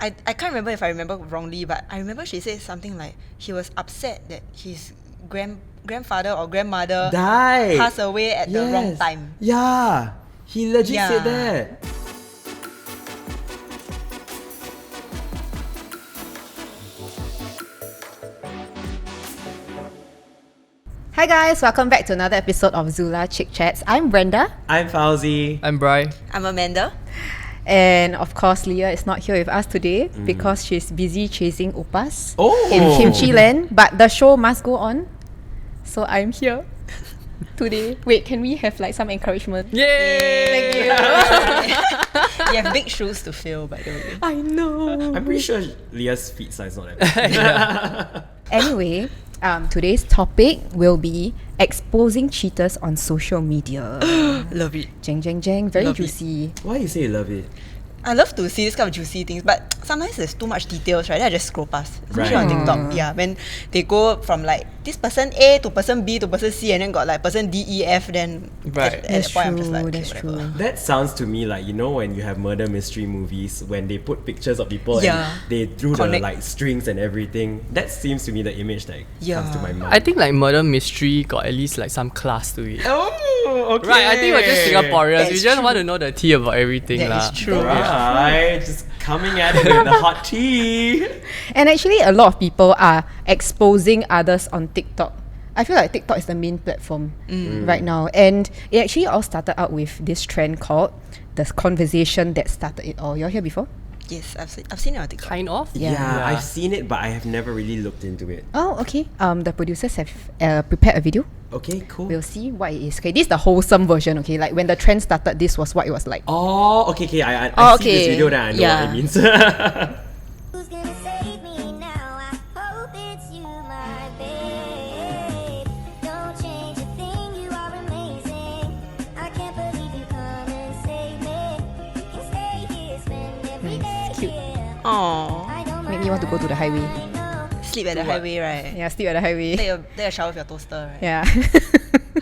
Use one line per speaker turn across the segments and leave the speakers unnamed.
I can't remember if I remember wrongly, but I remember she said something like he was upset that his grandfather or grandmother
died.
passed away at the wrong time.
Yeah, he legit said that.
Hi guys, welcome back to another episode of Zula Chick Chats. I'm Brenda.
I'm Fauzi.
I'm Bri.
I'm Amanda.
And of course, Leah is not here with us today because she's busy chasing upas
Oh.
in Kimchi Land. But the show must go on. So I'm here today. Wait, can we have like some encouragement?
Yay!
Thank you.
You have big shoes to fill, by the way.
I know.
I'm pretty sure Leah's feet size not that big.
Anyway, today's topic will be exposing cheaters on social media.
Love it.
Jeng jeng jeng, very
Love it.
juicy.
Why you say you love it?
I love to see this kind of juicy things, but sometimes there's too much details, right? Then I just scroll past, especially on
Right.
TikTok. Yeah, when they go from like this person A to person B to person C, and then got like person D, E, F. Then
Right.
at
That's
that point I'm just like,
true,
okay,
that's
whatever.
true.
That sounds to me like, you know, when you have murder mystery movies, when they put pictures of people
Yeah.
and they drew
Connect.
the like strings and everything. That seems to me the image that comes to my mind.
I think like murder mystery got at least like some class to it.
Oh, okay.
Right, I think we're just Singaporeans.
That's
We just
true.
want to know the tea about everything.
That
lah.
is true.
Right, just coming at it with the hot tea.
And actually, a lot of people are exposing others on TikTok. I feel like TikTok is the main platform right now. And it actually all started out with this trend called the conversation that started it all. You're here before?
Yes, I've seen it on TikTok.
Kind of?
Yeah.
I've seen it, but I have never really looked into it.
Oh, okay. The producers have prepared a video.
Okay, cool.
We'll see what it is. Okay, this is the wholesome version. Okay, like when the trend started, this was what it was like.
Oh, okay. I
Oh,
see this
okay.
video, then I know
Yeah.
what it means.
Who's gonna save me now? I hope it's you, my babe. Don't change a thing, you are amazing. I can't believe you come and save me. You can stay here, spend every day
Nice, cute.
here.
Aww.
I don't
Make me want to go to the highway.
Sleep at the highway, right?
Yeah, sleep at the highway.
Take a shower with your toaster, right?
Yeah.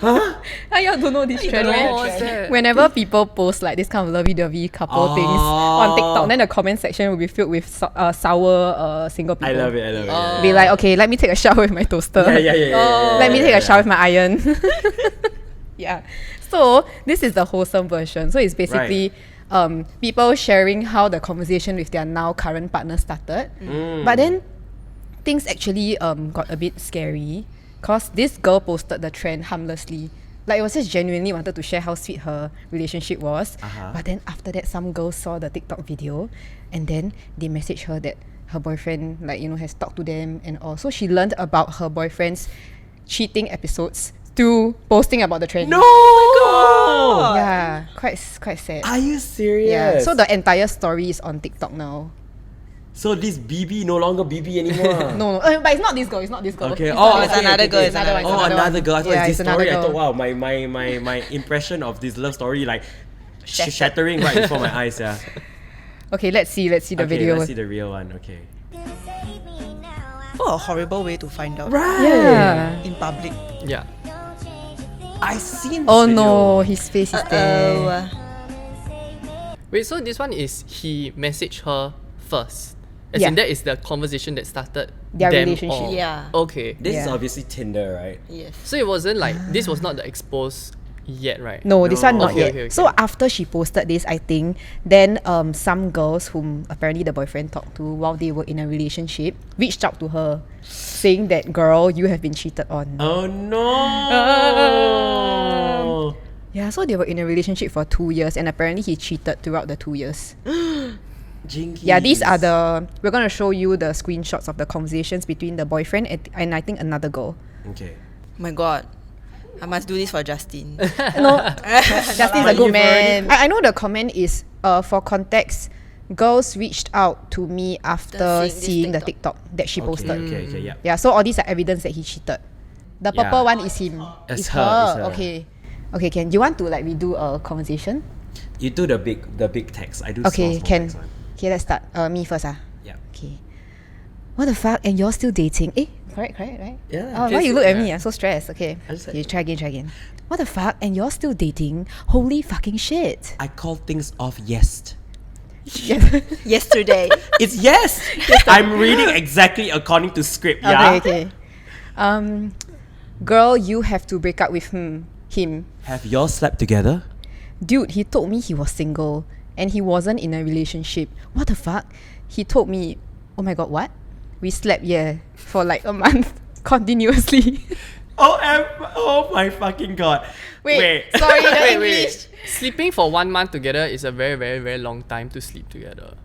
Huh? You don't know this trend,
don't know
right?
what's that.
Whenever people post like this kind of lovey-dovey couple things on TikTok, then the comment section will be filled with sour single people.
I love it.
Be like, okay, let me take a shower with my toaster.
Yeah.
Let me take a shower with my iron. Yeah. So this is the wholesome version. So it's basically people sharing how the conversation with their now current partner started. But then things actually got a bit scary because this girl posted the trend harmlessly. Like, it was just genuinely wanted to share how sweet her relationship was. But then after that, some girls saw the TikTok video and then they messaged her that her boyfriend, like, you know, has talked to them and all. So she learned about her boyfriend's cheating episodes through posting about the trend.
No!
Yeah, quite sad.
Are you serious?
Yeah, so the entire story is on TikTok now.
So this BB no longer BB anymore.
No, but it's not this girl.
Okay.
It's
Oh,
not
it's
this
another girl,
It's another one.
Oh, another girl. I thought
Yeah,
it's this
it's another
story. I
girl.
thought, wow, my impression of this love story like
Shattered.
shattering right before my eyes. Yeah.
Okay, let's see the
Okay,
video.
let's see the real one. Okay.
gonna save me now. I
What a horrible way to find out.
Right.
Yeah.
In public.
Yeah.
don't change a thing.
I seen. This
Oh
video.
no, his face is there.
Oh.
Come and save me.
Wait, so this one is he messaged her first. As
Yeah.
in that is the conversation that started
Their
them
relationship.
all.
Yeah.
Okay.
This is
Yeah.
obviously Tinder, right?
Yes.
So it wasn't like this was not the expose yet, right?
No, this one not
Okay,
yet.
okay, okay.
So after she posted this, I think, then some girls whom apparently the boyfriend talked to while they were in a relationship reached out to her, saying that, girl, you have been cheated on.
Oh no.
Yeah, so they were in a relationship for 2 years and apparently he cheated throughout the 2 years.
Jinkies.
Yeah, these are we're going to show you the screenshots of the conversations between the boyfriend and I think another girl.
Okay.
Oh my god. I must do this for Justin.
No, Justin's a
But
good
you've
man. I know the comment is, for context, girls reached out to me after
seeing this
seeing the
TikTok.
TikTok that she posted.
Okay, yeah.
Yeah, so all these are evidence that he cheated. The purple
Yeah.
one is him.
It's
It's
her,
her.
it's her.
Okay. Okay, can you want to like redo a conversation?
You do the big text. I do
Okay,
small
can.
text one.
Okay, let's start. Me first.
Yeah.
Okay. What the fuck? And you're still dating? Correct, right?
Yeah.
Oh, why
Just-
you look at me?
yeah.
I'm so stressed. Okay.
I just like-
Okay, try again. What the fuck? And you're still dating? Holy fucking shit.
I call things off yes.
Yes.
Yesterday.
It's yes. I'm reading exactly according to script. Yeah.
Okay. Girl, you have to break up with him.
Have y'all slept together?
Dude, he told me he was single and he wasn't in a relationship. What the fuck? He told me, oh my god, what? We slept, for like a month continuously.
Oh my fucking god.
Wait. Sorry, the
Wait.
English.
Sleeping for 1 month together is a very, very, very long time to sleep together.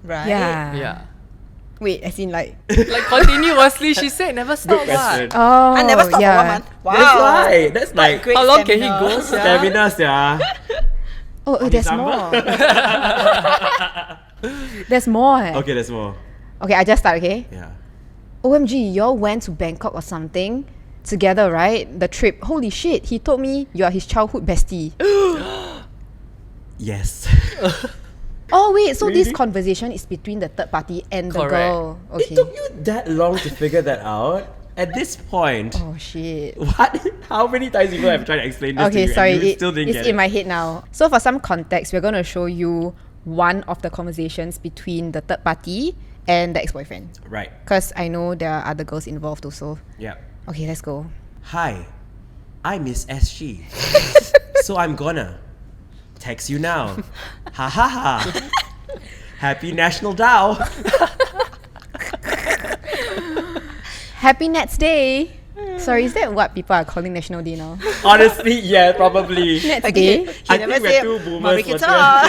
Right?
Yeah.
Yeah.
Wait, as in like.
Like continuously, she said never stop.
Good question.
Oh,
I never stopped for 1 month. Wow.
That's why. That's like
Great
How long can he
stamina.
go? sia?
stamina, yeah.
Oh, there's
December.
more. There's more.
Okay, there's more.
Okay, I just start, okay?
Yeah.
OMG, y'all went to Bangkok or something together, right? The trip. Holy shit, he told me you are his childhood bestie.
Yes.
Oh, wait, so this
Really?
conversation is between the third party and the
Correct.
girl.
It
Okay.
took you that long to figure that out? At this point,
Oh, shit.
what? How many times people have tried to explain this to
Okay,
you
sorry,
and you still didn't
it's
get
in
it?
my head now. So for some context, we're going to show you one of the conversations between the third party and the ex-boyfriend.
Right.
Because I know there are other girls involved also.
Yeah.
Okay, let's go.
Hi, I miss SG. So I'm gonna text you now. Ha ha ha. Happy National Dow.
Happy Nets Day! Sorry, is that what people are calling National Day now?
Honestly, yeah, probably.
Nets
Okay.
Day?
He
I
never
think we're
said
two boomers
Mari
for
kita.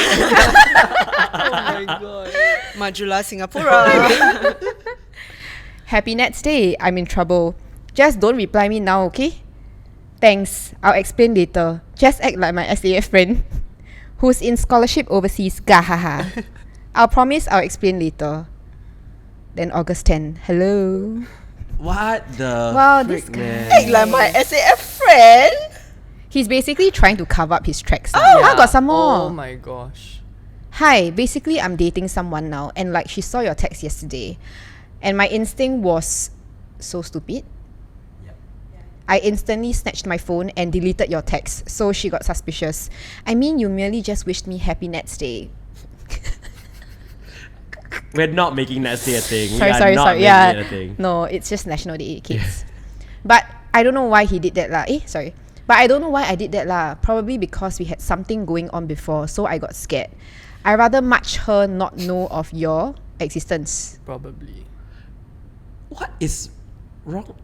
Oh my god.
Majulah Singapura.
Happy Nets Day. I'm in trouble. Just don't reply me now, okay? Thanks. I'll explain later. Just act like my SAF friend who's in scholarship overseas. Gahaha. I'll promise I'll explain later. Then August 10. Hello.
What the
Wow, this
frick,
guy.
man?
Hey, like my SAF friend.
He's basically trying to cover up his tracks. Oh,
Yeah.
I got some more.
Oh my gosh.
Hi, basically I'm dating someone now and like she saw your text yesterday and my instinct was so stupid.
Yep.
I instantly snatched my phone and deleted your text, so she got suspicious. I mean, you merely just wished me happy Nets Day.
We're not making that say a thing. We
Sorry.
are not making it a
Yeah.
thing.
No, it's just National Day, kids. But I don't know why he did that lah. But I don't know why I did that lah. Probably because we had something going on before, so I got scared. I rather much her not know of your existence.
Probably.
What is wrong?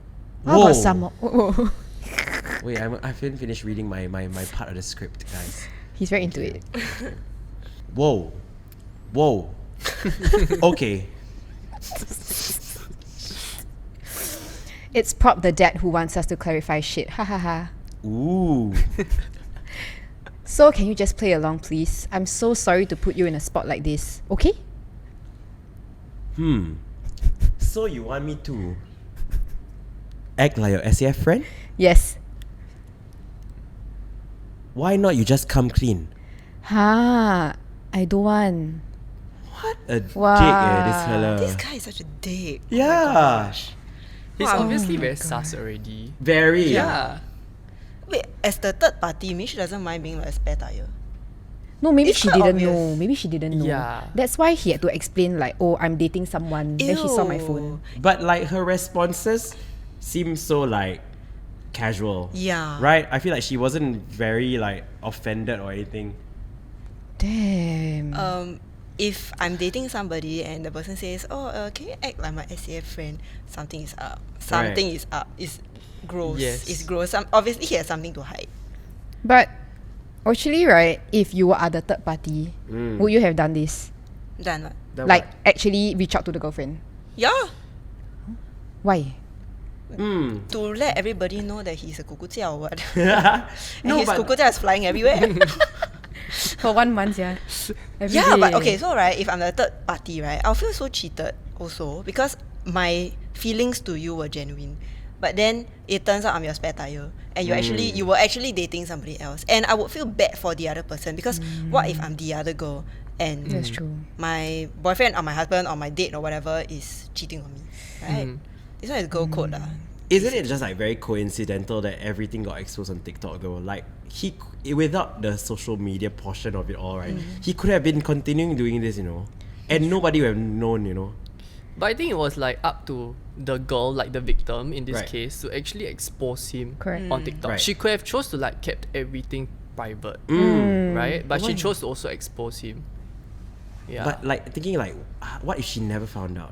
How about some more? Oh.
Wait, I haven't finished reading my part of the script, guys.
He's very into it.
Whoa. Okay.
It's Prop the dad who wants us to clarify shit. Ha ha ha.
Ooh.
So can you just play along, please? I'm so sorry to put you in a spot like this. Okay?
So you want me to act like your SAF friend?
Yes.
Why not you just come clean?
Ha. I don't want.
What a dick, this
Wow.
fella.
This guy is such a dick. Oh my
Yeah.
gosh.
He's
Wow.
obviously very sus already.
Very.
Yeah.
Wait, as the third party, maybe she doesn't mind being like a spare tire.
No, maybe
It's
she
quite
didn't
obvious.
know. Maybe she didn't know.
Yeah.
That's why he had to explain like, oh, I'm dating someone. Then she saw my
Ew.
phone.
But like her responses seem so like casual.
Yeah.
Right? I feel like she wasn't very like offended or anything.
Damn.
If I'm dating somebody and the person says, "Oh, can you act like my SAF friend?" Something is up. Something is up. It's gross.
Yes.
It's gross. Obviously, he has something to hide.
But actually, right, if you are the third party, would you have done this?
Done what?
Then
Like
what?
actually reach out to the girlfriend?
Yeah.
Why?
To let everybody know that he's a kukujiao or what. And
No,
his
but-
kukujiao is flying everywhere.
For 1 month, yeah. Every
Yeah, but
day.
okay, so right, if I'm the third party, right, I'll feel so cheated also because my feelings to you were genuine. But then it turns out I'm your spare tire, and you were actually dating somebody else, and I would feel bad for the other person because what if I'm the other girl and
That's true.
my boyfriend or my husband or my date or whatever is cheating on me, right? This one is girl code lah.
Isn't it just like very coincidental that everything got exposed on TikTok though? Like without the social media portion of it all, right? He could have been continuing doing this, and nobody would have known,
But I think it was like up to the girl, like the victim in this
Right.
case, to actually expose him
Correct.
on TikTok.
Right.
She could have chose to like kept everything private, right? But she
Why?
chose to also expose him. Yeah.
But like thinking like, what if she never found out?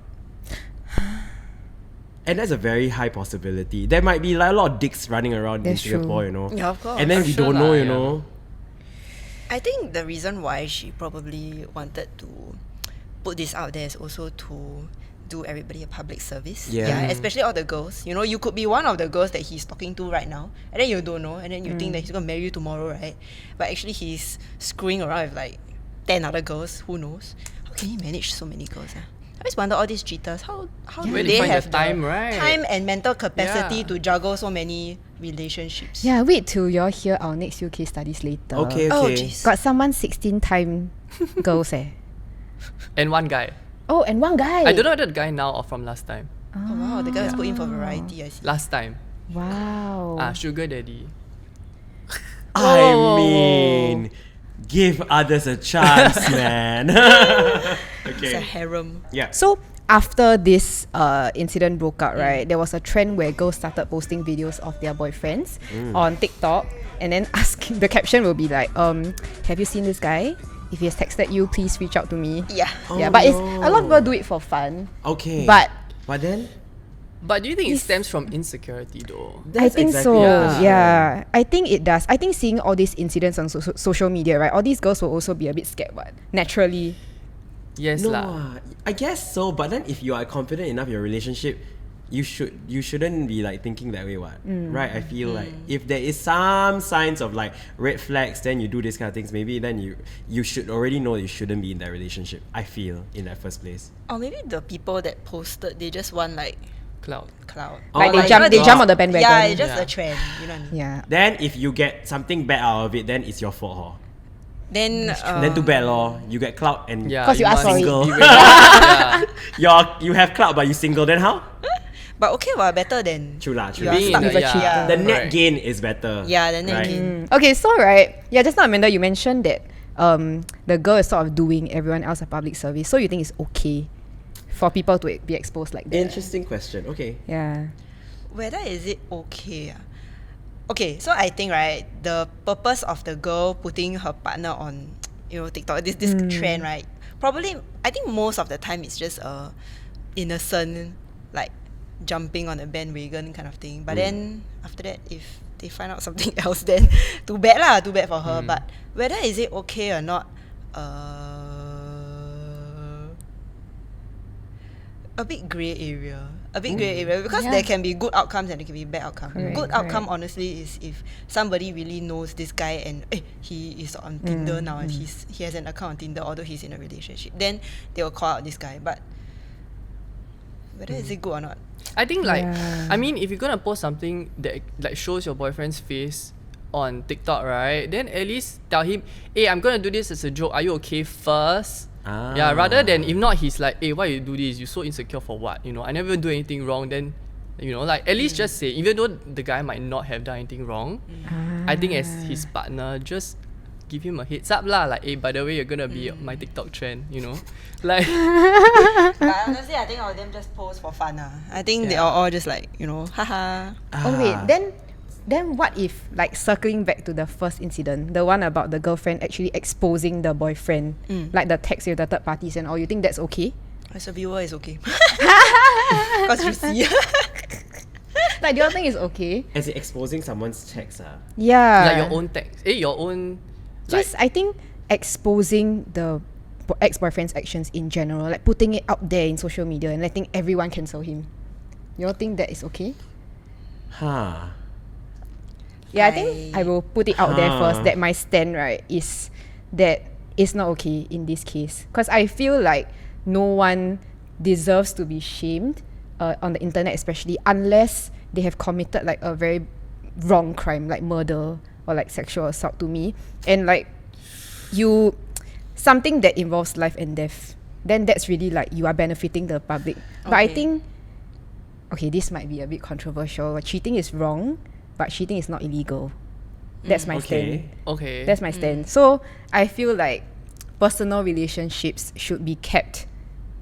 And that's a very high possibility. There might be like a lot of dicks running around
That's
in Singapore,
true.
Yeah, of course.
And then
For
we
sure
don't know,
lah,
you
yeah.
know.
I think the reason why she probably wanted to put this out there is also to do everybody a public service.
Yeah.
Especially all the girls. You know, you could be one of the girls that he's talking to right now, and then you don't know, and then you think that he's gonna marry you tomorrow, right? But actually, he's screwing around with like 10 other girls. Who knows? How can he manage so many girls? I always wonder all these cheaters. How do
Where they
they
find the
have
time, right?
time and mental capacity
Yeah.
to juggle so many relationships?
Yeah, wait till y'all hear our next UK studies later.
Okay,
Oh,
okay.
jeez.
Got someone 16-time girls
And one guy.
Oh, and one guy.
I don't know whether the guy now or from last time.
Oh wow, the guy was put in for variety. I see.
Last time.
Wow.
Sugar daddy.
I
Oh.
mean, give others a chance, man.
It's a
Okay.
harem.
Yeah.
So after this incident broke out, right, there was a trend where girls started posting videos of their boyfriends on TikTok, and then asking, the caption will be like, have you seen this guy? If he has texted you, please reach out to me.
Yeah.
Yeah, but it's a lot of people do it for fun.
Okay.
But
then
But do you think it stems from insecurity though?
I think
exactly
so.
the
Yeah.
question.
Yeah, I think it does. I think seeing all these incidents on social media, right, all these girls will also be a bit scared, what? Naturally.
Yes
No,
lah.
I guess so. But then, if you are confident enough in your relationship, you shouldn't be like thinking that way, what? Right? I feel like if there is some signs of like red flags, then you do these kind of things. Maybe then you should already know you shouldn't be in that relationship. I feel in that first place.
Or maybe the people that posted, they just want like
Cloud.
cloud.
Oh,
Like they
like,
jump,
you
they
know,
jump on the bandwagon.
Yeah, it's just
Yeah.
a trend. You know what I mean?
Yeah.
Then if you get something bad out of it, then it's your fault, huh?
Then
Then too bad, lor. You get clout and
Yeah.
'Cause you asked
must
for it.
Single.
be ready. Yeah.
you have clout but you single. Then how?
But okay, well, better than
True lah. True.
you are
Being
stuck
in
with a cheater.
Yeah.
The net
Right.
gain is better.
Yeah, the net
right?
gain.
Okay, so right, yeah, just now Amanda, you mentioned that the girl is sort of doing everyone else a public service. So you think it's okay for people to be exposed like that?
Interesting question. Okay.
Yeah.
Whether is it okay? Okay, so I think right, the purpose of the girl putting her partner on, TikTok, this trend, right? Probably, I think most of the time it's just a innocent, like jumping on a bandwagon kind of thing. But then after that, if they find out something else, then too bad for her. But whether is it okay or not, a bit grey area. Because
Yeah.
there can be good outcomes and there can be bad outcomes.
Correct,
Good outcome,
correct.
honestly, is if somebody really knows this guy and he is on Tinder now and he has an account on Tinder, although he's in a relationship. Then they will call out this guy. But whether is it good or not?
I think like
Yeah.
I mean if you're gonna post something that like shows your boyfriend's face on TikTok, right? Then at least tell him, hey, I'm gonna do this as a joke. Are you okay first? Yeah, rather than if not he's like, hey, why you do this? You so insecure for what? I never do anything wrong. Then like at least just say, even though the guy might not have done anything wrong, I think as his partner, just give him a heads up lah. Like, hey, by the way, you're gonna be my TikTok trend. Like
But honestly, I think all of them just post for fun. I think they are all just like, haha.
Oh wait, then what if, like, circling back to the first incident, the one about the girlfriend actually exposing the boyfriend, like the text with the third parties and all, you think that's okay?
As a viewer, it's okay. Because you see.
Like, do you think it's okay?
As in exposing someone's text,
Yeah.
like your own text. Your own
Just, I think exposing the ex-boyfriend's actions in general, like putting it out there in social media and letting everyone cancel him. You all think that is okay?
Huh.
Yeah, I think I will put it out there first that my stand, right, is that it's not okay in this case. Because I feel like no one deserves to be shamed on the internet, especially unless they have committed like a very wrong crime, like murder or like sexual assault to me. And like something that involves life and death, then that's really like you are benefiting the public. But I
Okay.
think okay, this might be a bit controversial. Cheating is wrong, but cheating is not illegal. That's my stand.
Okay.
That's my stand. So I feel like personal relationships should be kept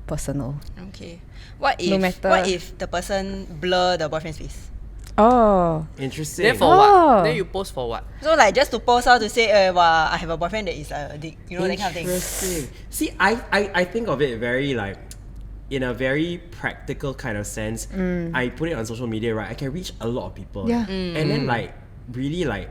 personal.
Okay. What
No
if
matter-
what if the person blur the boyfriend's face?
Oh,
Interesting.
then for
Oh.
what? Then you post for what?
So like just to post out to say, wow, I have a boyfriend that is a dick, you know, that kind of thing.
Interesting. See, I think of it very like, in a very practical kind of sense. I put it on social media, right? I can reach a lot of people.
Yeah.
And then like, really like,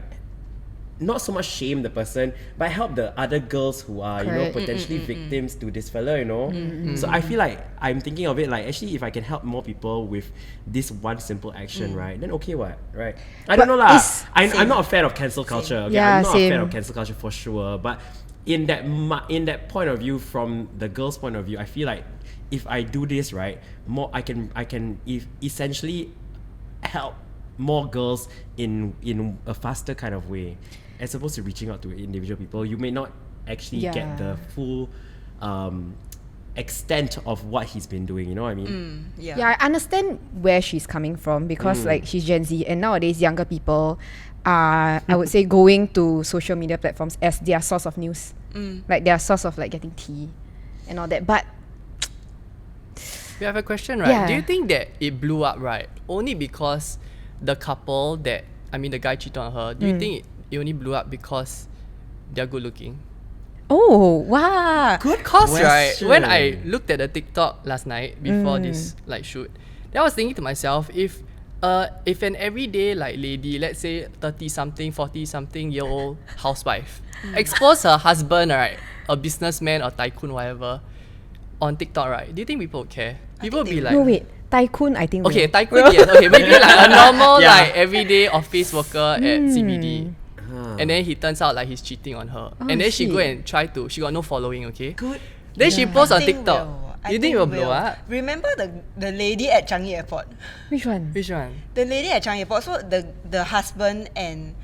not so much shame the person, but help the other girls who are, you know,
Correct.
potentially victims to this fella, you know. So I feel like I'm thinking of it like, actually, if I can help more people with this one simple action, right? Then okay, what, right? I don't
But
know lah.
it's-
I'm not a fan of cancel culture. Okay?
Yeah,
I'm not a fan
same.
of cancel culture for sure. But in that point of view, from the girl's point of view, I feel like if I do this right, I can essentially help more girls in a faster kind of way, as opposed to reaching out to individual people. You may not actually get
Yeah.
the full extent of what he's been doing. You know what I mean?
Yeah.
yeah, I understand where she's coming from because like she's Gen Z and nowadays younger people are, I would say, going to social media platforms as their source of news, like their source of like getting tea and all that. But
We have a question, right?
Yeah.
Do you think that it blew up, right? Only because the couple the guy cheated on her. Do you think it only blew up because they're good looking?
oh wow,
Good
Cause right, when I
question.
looked at the TikTok last night before this like shoot, then I was thinking to myself, if an everyday like lady, let's say 30-something, 40-something year old housewife, expose her husband, right, a businessman or tycoon, whatever, on TikTok, right, do you think people would care? People would be like,
no wait, tycoon I think
okay,
will.
tycoon, yes, okay, maybe like a normal
Yeah.
like everyday office worker at CBD. And then he turns out like he's cheating on her. And then she go
shit.
and try to, she got no following, okay?
Good.
Then she posts on
I think
TikTok.
will.
You think it will blow up?
Remember the lady at Changi Airport?
Which one?
Which one?
The lady at Changi Airport. So the husband and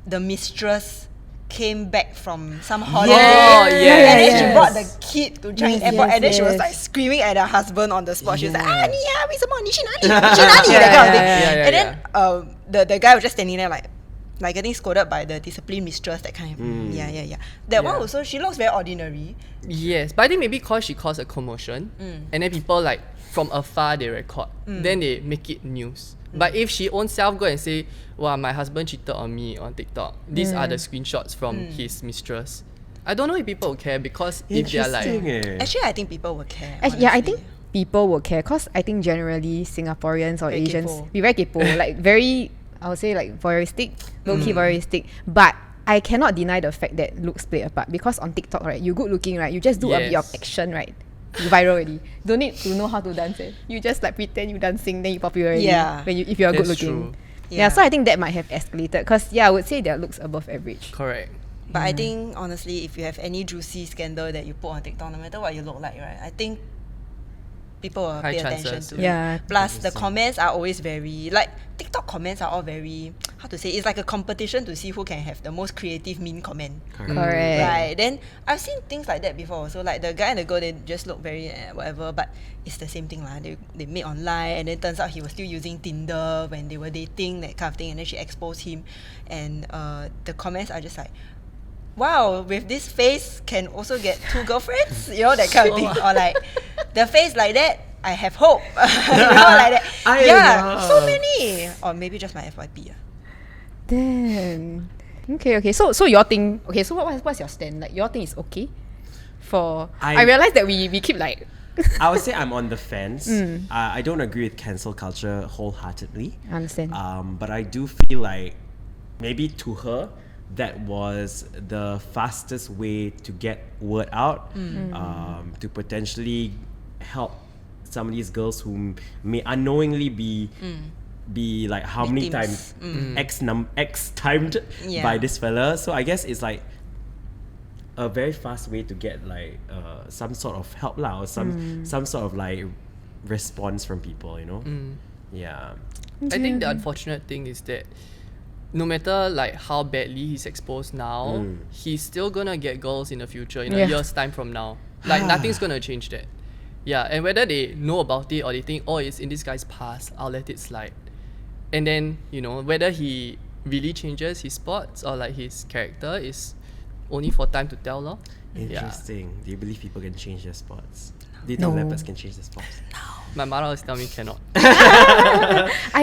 the mistress came back from some holiday.
Oh,
And
yes.
then she
yes.
brought the kid to Changi
Yes,
Airport,
yes,
and then she was
yes.
like screaming at her husband on the spot. She was like,
Yes.
你啊，为什么你去哪里？你去哪里？ that kind of thing.
yeah,
And then the guy was just standing there like getting scolded by the disciplined mistress, that kind of yeah. That one
Yeah.
also, she looks very ordinary.
Yes, but I think maybe cause she caused a commotion, and then people like from afar they record, then they make it news. But if she own self go and say, "Wow, my husband cheated on me on TikTok. These are the screenshots from his mistress," I don't know if people will care because if they are
Interesting.
like,
Actually, I think people will care.
Yeah, I
honestly.
think people will care because I think generally Singaporeans or
Very
Asians,
kaypoh.
we very kaypoh, like very, I would say like voyeuristic, low-key voyeuristic. But I cannot deny the fact that looks play a part because on TikTok, right, you good looking, right, you just do a bit of
Yes.
action, right, you viral already. Don't need to know how to dance. You just like pretend you dancing, then you popular already.
Yeah.
If you are good
That's
looking.
true.
Yeah, so I think that might have escalated because I would say their looks above average.
correct.
But I think honestly, if you have any juicy scandal that you put on TikTok, no matter what you look like, right, I think people will
High
pay attention
chances.
to
Yeah.
it. Plus, the comments are always very like TikTok comments are all very, how to say, it's like a competition to see who can have the most creative mean comment.
Correct.
Correct.
Right. Then I've seen things like that before. So like the guy and the girl, they just look very whatever, but it's the same thing lah. They met online, and then turns out he was still using Tinder when they were dating, that kind of thing. And then she exposed him, and the comments are just like, wow, with this face can also get 2 girlfriends, you know, that kind of thing. Or like, the face like that, I have hope, you know, like that.
I
Yeah,
know.
so many. Or maybe just my FYP.
Damn. Okay. So your thing. Okay. So what's your stand? Like your thing is okay. For I realize that we keep like.
I would say I'm on the fence. I don't agree with cancel culture wholeheartedly.
I understand.
But I do feel like maybe to her, that was the fastest way to get word out, to potentially help some of these girls who may unknowingly be like how many
Victims.
times X timed
Yeah.
by this fella. So I guess it's like a very fast way to get like some sort of help lah, or some sort of like response from people, you know. Yeah.
I think the unfortunate thing is that no matter like how badly he's exposed now, he's still gonna get girls in the future in a
Yeah.
year's time from now. Like nothing's gonna change that. Yeah, and whether they know about it or they think, oh, it's in this guy's past, I'll let it slide. And then, you know, whether he really changes his spots or like his character is only for time to tell, lor.
Interesting. Do you believe people can change their spots? Do you
No.
think leopards can change their spots?
My mother always tell me cannot.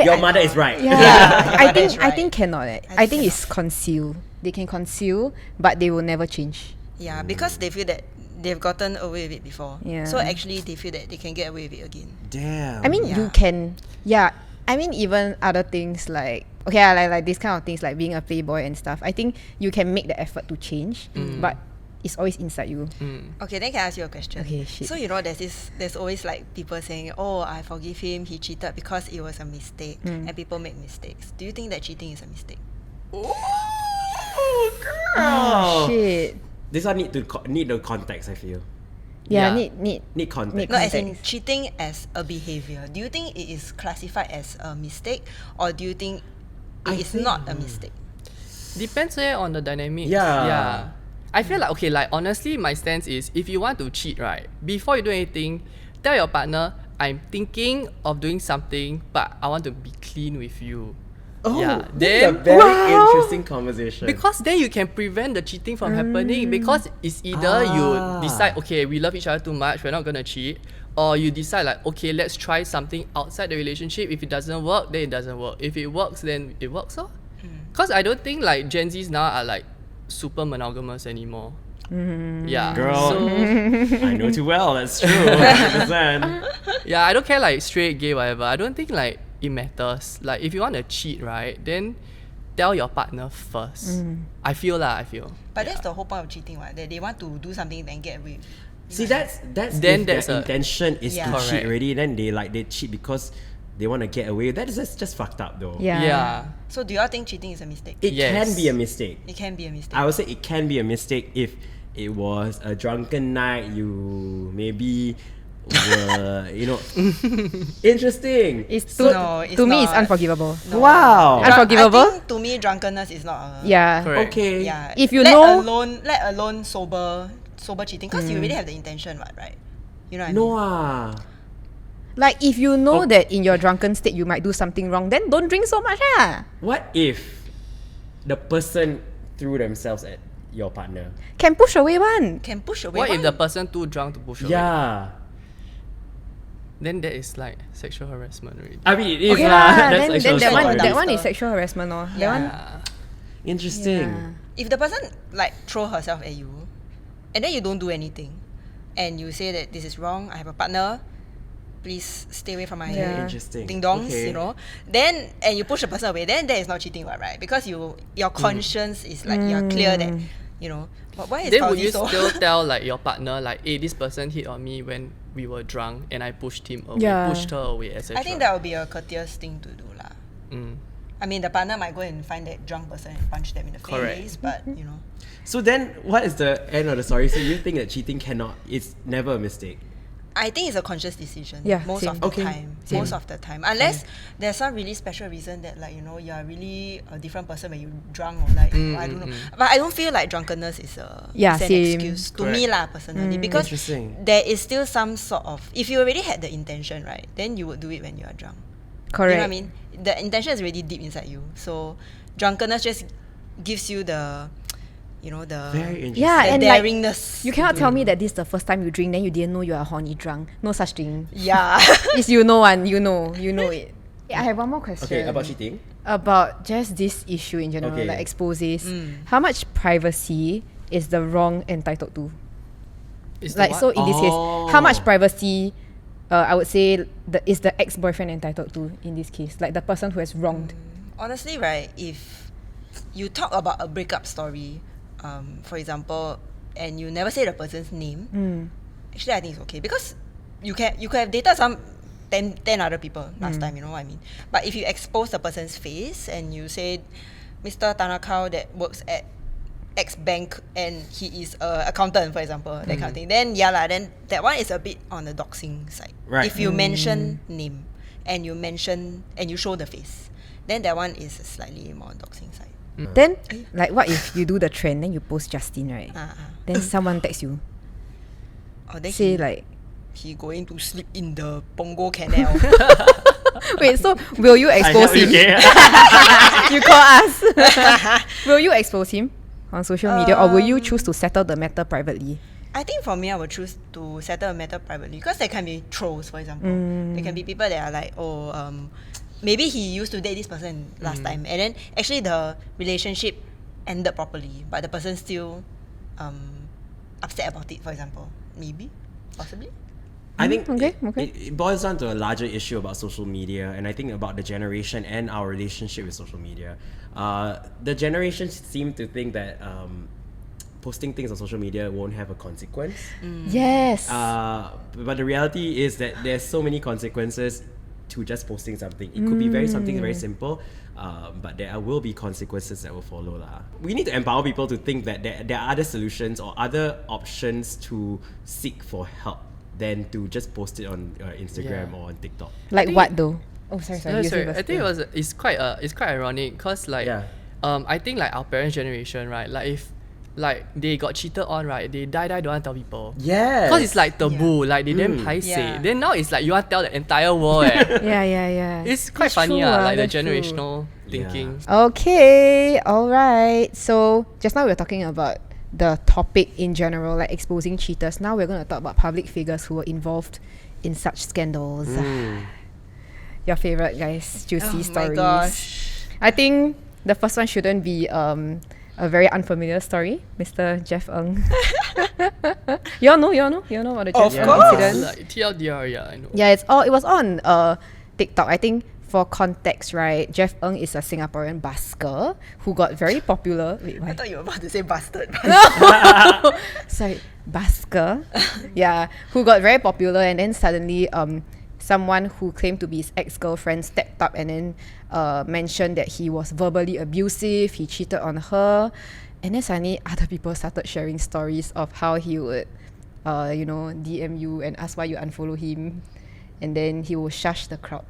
Your mother is right.
Yeah,
your
I
mother is
think I
right.
think cannot. I think it's conceal. They can conceal, but they will never change.
Yeah, because they feel that they've gotten away with it before.
Yeah.
So actually they feel that they can get away with it again.
Damn.
I mean, you
Yeah.
can. Yeah, I mean, even other things like okay, like these kind of things like being a playboy and stuff. I think you can make the effort to change, but it's always inside you.
Okay, then can I ask you a question?
Okay, shit.
So you know there's always like people saying, oh, I forgive him, he cheated because it was a mistake. And people make mistakes. Do you think that cheating is a mistake?
oh, girl.
Oh, shit.
This one need the context. I feel
Yeah,
Yeah.
need context.
Need
No, as in
Context.
cheating as a behavior. Do you think it is classified as a mistake, or do you think it is not a mistake?
Depends on the dynamics.
Yeah.
Yeah. I feel like, okay, like honestly, my stance is if you want to cheat, right, before you do anything, tell your partner, I'm thinking of doing something, but I want to be clean with you.
Oh,
Yeah,
this is a
then-
very interesting conversation.
Because then you can prevent the cheating from happening. Because it's either you decide, okay, we love each other too much, we're not gonna cheat, or you decide like, okay, let's try something outside the relationship. If it doesn't work, then it doesn't work. If it works, then it works. Because I don't think like Gen Zs now are like super monogamous anymore. Yeah.
Girl.
So
I know too well. That's true. 100%.
yeah, I don't care like straight, gay, whatever. I don't think like it matters. Like if you want to cheat, right, then tell your partner first. I feel.
But that's the whole point of cheating, right? That they want to do something and get away.
See, that's
Then
if
there's
their
a-
intention is
Yeah.
to cheat
Correct.
already. Then they cheat because they want to get away. That's just fucked up though.
Yeah.
Yeah.
So do you all think cheating is a mistake?
It
Yes.
can be a mistake.
It can be a mistake.
I would say it can be a mistake if it was a drunken night. You maybe were, interesting.
It's
So-
to,
No, it's
to me, it's
not.
unforgivable.
Wow.
Unforgivable?
I think to me, drunkenness is not a...
Yeah.
Correct.
Okay.
Yeah.
If you
let
know-
alone sober cheating, because you already have the intention, right? You know what I mean?
No ah.
Like if you know that in your drunken state you might do something wrong, then don't drink so much, ah.
What if the person threw themselves at your partner?
Can push away one.
Can push away.
What if
one.
the person too drunk to push away?
Yeah.
Then that is like sexual harassment already.
I mean, it is
Okay
lah.
lah.
That's
Then
actual
that one
story.
that one is
After.
sexual harassment, or that
Yeah.
one.
Yeah.
Interesting.
Yeah.
If the person like throw herself at you, and then you don't do anything, and you say that this is wrong, I have a partner, please stay away from my
Yeah.
Interesting.
ding dongs,
Okay.
then and you push the person away, then that is not cheating, right? Because your conscience is like you're clear that but why is
Then would
Fauzi
you
so
still tell like your partner like, hey, this person hit on me when we were drunk and I pushed him away,
Yeah.
pushed her away, etc.
I think that would be a courteous thing to do lah.
Mm.
I mean, the partner might go and find that drunk person and punch them in the
Correct.
face, but
So then, what is the end of the story? So you think that cheating it's never a mistake?
I think it's a conscious decision.
Yeah,
most
same.
of the
Okay,
time.
same.
Most of the time, unless there's some really special reason that like you're really a different person when you drunk or like I don't know. But I don't feel like drunkenness is
Yeah,
is an
same.
excuse to me lah personally because
Interesting.
there is still some sort of if you already had the intention, right, then you would do it when you are drunk.
Correct.
You know what I mean? The intention is already deep inside you. So drunkenness just gives you the the
Very interesting.
Yeah,
the
and like
daringness.
you cannot tell me that this is the first time you drink, then you didn't know you are horny drunk. No such thing.
Yeah.
It's you know one, you know it. I have one more question.
Okay, about cheating.
About just this issue in general,
Okay.
like exposes. How much privacy is the wrong entitled to?
Is the
Like
what?
so in this case, how much
Oh.
privacy I would say is the ex-boyfriend entitled to in this case? Like the person who has wronged.
Honestly, right, if you talk about a breakup story, for example, and you never say the person's name, actually I think it's okay because you could have dated some 10 other people last time, you know what I mean? But if you expose the person's face and you say Mr. Tanakau that works at X bank and he is a accountant, for example, that kind of thing, then then that one is a bit on the doxing side.
Right.
If you mention name and you show the face, then that one is slightly more doxing side.
Then like what if you do the trend, then you post Justin, right?
Ah, ah.
Then someone texts you,
Oh, then
say
he,
like
he going to sleep in the Punggol Canal.
Wait, so will you expose him? You call us. Will you expose him on social media, or will you choose to settle the matter privately?
I think for me, I would choose to settle a matter privately because there can be trolls, for example. There can be people that are like, maybe he used to date this person last time, and then actually the relationship ended properly, but the person still upset about it, for example. Maybe, possibly.
I think
okay.
it boils down to a larger issue about social media, and I think about the generation and our relationship with social media. The generations seem to think that posting things on social media won't have a consequence.
Yes.
But the reality is that there's so many consequences to just posting something. It could be something very simple, but there will be consequences that will follow. We need to empower people to think that there are other solutions or other options to seek for help than to just post it on Instagram or on TikTok.
Like what though? Oh, sorry.
No,
you say
sorry.
first.
I think it's quite ironic because like I think like our parents' generation, right? Like if like they got cheated on, right? They die don't want to tell people.
Yes.
Because it's like taboo, like they damn paiseh.
Yeah.
Then now it's like you want to tell the entire world.
Yeah.
It's quite
That's
funny,
true,
like the
that's true.
generational thinking.
Okay, alright. So just now we were talking about the topic in general, like exposing cheaters. Now we're going to talk about public figures who were involved in such scandals. Your favorite, guys, juicy stories.
My gosh.
I think the first one shouldn't be a very unfamiliar story, Mr. Jeff Ng. you all know about the Jeff
Of
Ng
course.
incident.
Like TLDR, yeah, I know.
Yeah, it was on TikTok. I think for context, right, Jeff Ng is a Singaporean busker who got very popular. Wait,
I
why?
thought you were about to say bastard.
Sorry, busker. Yeah, who got very popular, and then suddenly someone who claimed to be his ex-girlfriend stepped up and then mentioned that he was verbally abusive, he cheated on her, and then suddenly other people started sharing stories of how he would DM you and ask why you unfollow him, and then he will shush the crowd.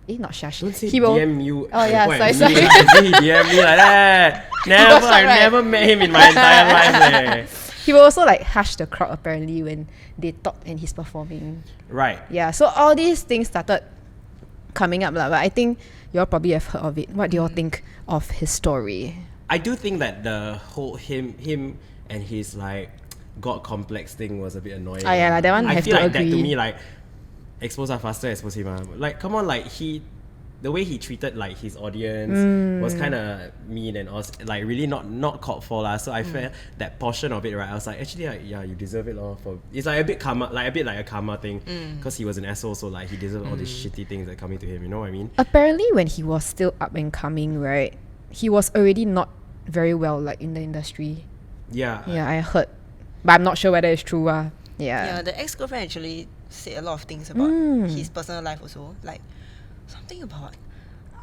Not shush.
Don't say
He will.
DM you.
Oh, yeah,
Wait,
sorry.
He DM me like that. Never,
shut,
I
right?
never met him in my entire life.
He will also like hush the crowd apparently when they talk and he's performing.
Right.
Yeah, so all these things started coming up lah, but I think you all probably have heard of it. What do you all think of his story?
I do think that the whole him and his like God complex thing was a bit annoying.
Ah, yeah lah, that one
I
have
feel
to
like that to
agree.
me like expose her faster, expose him. Like come on, like the way he treated like his audience was kind of mean and also like really not called for lah. So I felt that portion of it, right? I was like, actually, like, yeah, you deserve it, lor. For it's like a bit karma, like a karma thing, because he was an asshole, so like he deserved all these shitty things that coming to him. You know what I mean?
Apparently, when he was still up and coming, right, he was already not very well like in the industry.
Yeah.
Yeah, I heard, but I'm not sure whether it's true.
Yeah,
Yeah.
the ex-girlfriend actually said a lot of things about his personal life also. Like something about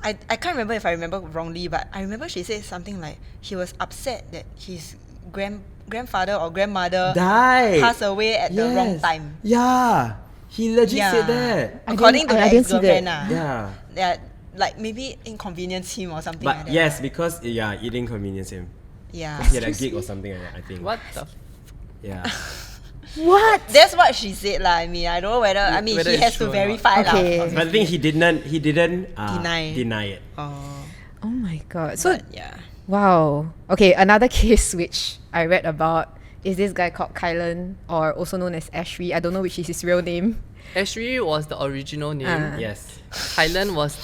I can't remember if I remember wrongly, but I remember she said something like he was upset that his grandfather or grandmother
Died.
passed away at the wrong time.
Yeah. He legit said that.
According to the
I didn't see
ex-girlfriend,
that.
Yeah.
that like maybe inconvenience him or something
But
like that.
yes, because it inconvenienced him.
Yeah.
He had a gig or something like that, I think.
What the?
Yeah.
What?
That's what she said lah. I mean, I don't know whether
Whether
he
it's
has to
true or not.
verify
Okay.
lah.
But I think he didn't
Deny.
deny it.
Oh my god. So
Yeah.
wow. Okay, another case which I read about is this guy called Kylan, or also known as Ashri. I don't know which is his real name.
Ashri was the original name.
Ah.
Yes.
Highland was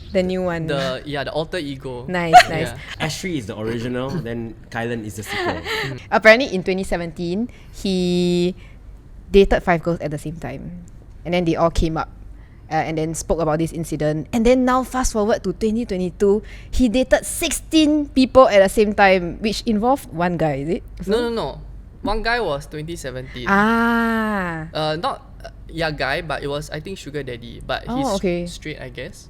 The new one.
the alter ego.
Nice.
Yeah.
Ashri is the original, then Kylan is the sequel.
Apparently in 2017, he dated 5 girls at the same time. And then they all came up and then spoke about this incident. And then now fast forward to 2022, he dated 16 people at the same time, which involved one guy, is it?
No. One guy was 2017.
Ah.
Not guy, but it was I think sugar daddy, but
Oh,
he's
okay.
straight, I guess.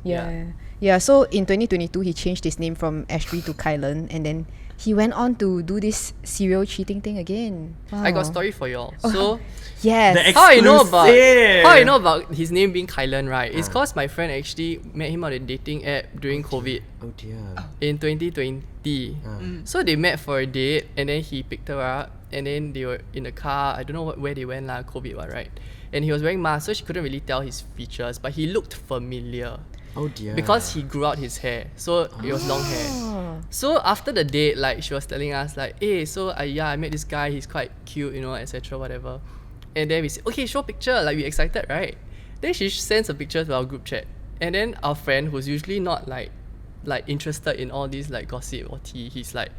Yeah, so in 2022, he changed his name from Ashri to Kylan, and then he went on to do this serial cheating thing again. Wow.
I got a story for y'all. So
Yes.
The
how I know
Exclusive.
about his name being Kylan, right? It's cause my friend actually met him on a dating app during COVID
Oh dear.
in 2020. So they met for a date, and then he picked her up, and then they were in the car. I don't know where they went lah, COVID, right? and he was wearing mask, so she couldn't really tell his features, but he looked familiar.
Oh dear.
Because he grew out his hair, so it was long hair. So after the date, like she was telling us like, hey, so I met this guy, he's quite cute, you know, etc. whatever. And then we said, okay, show picture, like we excited, right? Then she sends a picture to our group chat, and then our friend, who's usually not like interested in all these like gossip or tea, he's like,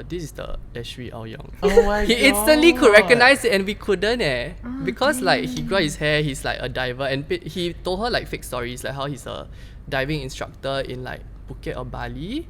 this is the Ashley Aoyong.
Oh my
He instantly could recognize it, and we couldn't because like he grew his hair, he's like a diver, and he told her like fake stories, like how he's a diving instructor in like Phuket or Bali,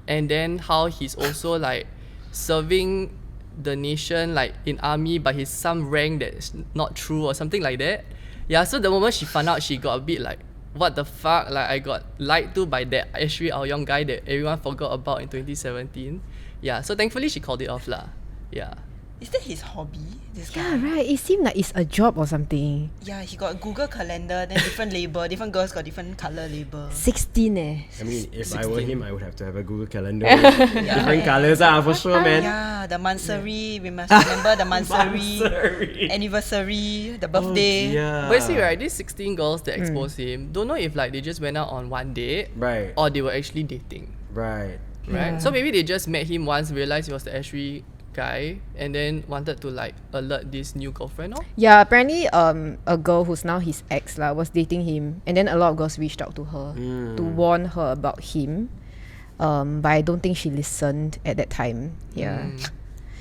and then how he's also like serving the nation like in army, but he's some rank that's not true or something like that. Yeah, so the moment she found out, she got a bit like, what the fuck, like I got lied to by that Ashley Aoyong guy that everyone forgot about in 2017. Yeah, so thankfully she called it off lah. Yeah.
Is that his hobby? This guy?
Yeah, right. It seemed like it's a job or something.
Yeah, he got a Google calendar, then different label, different girls got different color label.
16
I mean, if I were him, I would have to have a Google calendar with different colors for sure, man.
Yeah, the Mansari, we must remember the Mansari, anniversary, the birthday.
Yeah.
But you see, right, these 16 girls that exposed him, don't know if like they just went out on one date
Right.
or they were actually dating.
Right.
Right? So maybe they just met him once, realized he was the Ashley guy, and then wanted to like alert this new girlfriend.
Yeah, apparently a girl who's now his ex was dating him, and then a lot of girls reached out to her to warn her about him. But I don't think she listened at that time. Yeah.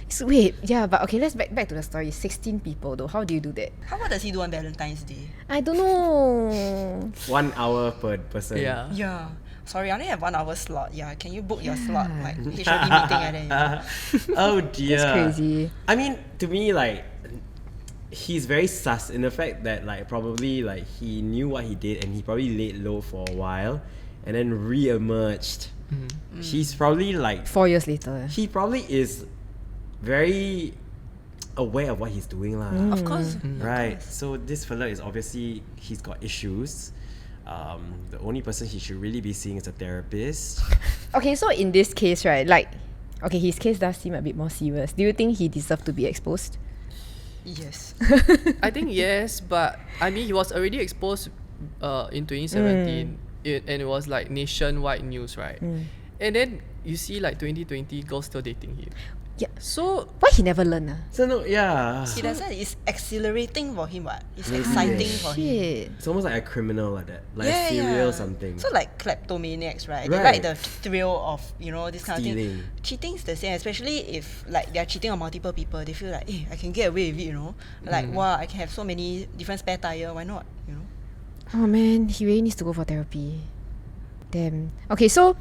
So wait, yeah, but okay, let's back to the story. 16 people though. How do you do that?
What does he do on Valentine's Day?
I don't know.
1 hour per person.
Yeah.
Yeah. Sorry, I only have 1 hour slot. Yeah, can you book your slot like HOD meeting and then
Oh dear.
It's crazy.
I mean, to me, like, he's very sus in the fact that, like, probably, like, he knew what he did and he probably laid low for a while and then re-emerged. He's probably, like,
4 years later.
he probably is very aware of what he's doing lah.
Of course.
Right. So this fella is obviously, he's got issues. The only person he should really be seeing is a therapist.
Okay, so in this case, right, like, okay, his case does seem a bit more serious. Do you think he deserved to be exposed?
Yes.
I think yes, but I mean he was already exposed in 2017 and it was like nationwide news, right? And then you see like 2020 girls still dating him.
Yeah.
So
Why he never learn?
So no, yeah.
He doesn't. It's exhilarating for him, what? It's exciting for him.
Shit.
It's almost like a criminal like that. Like a serial something.
So like kleptomaniacs, right? They
Right.
like the thrill of, this kind of
Stealing.
thing. Cheating is the same, especially if like they're cheating on multiple people. They feel like, I can get away with it, Like, wow, I can have so many different spare tire. Why not?
Oh man, he really needs to go for therapy. Damn. Okay, so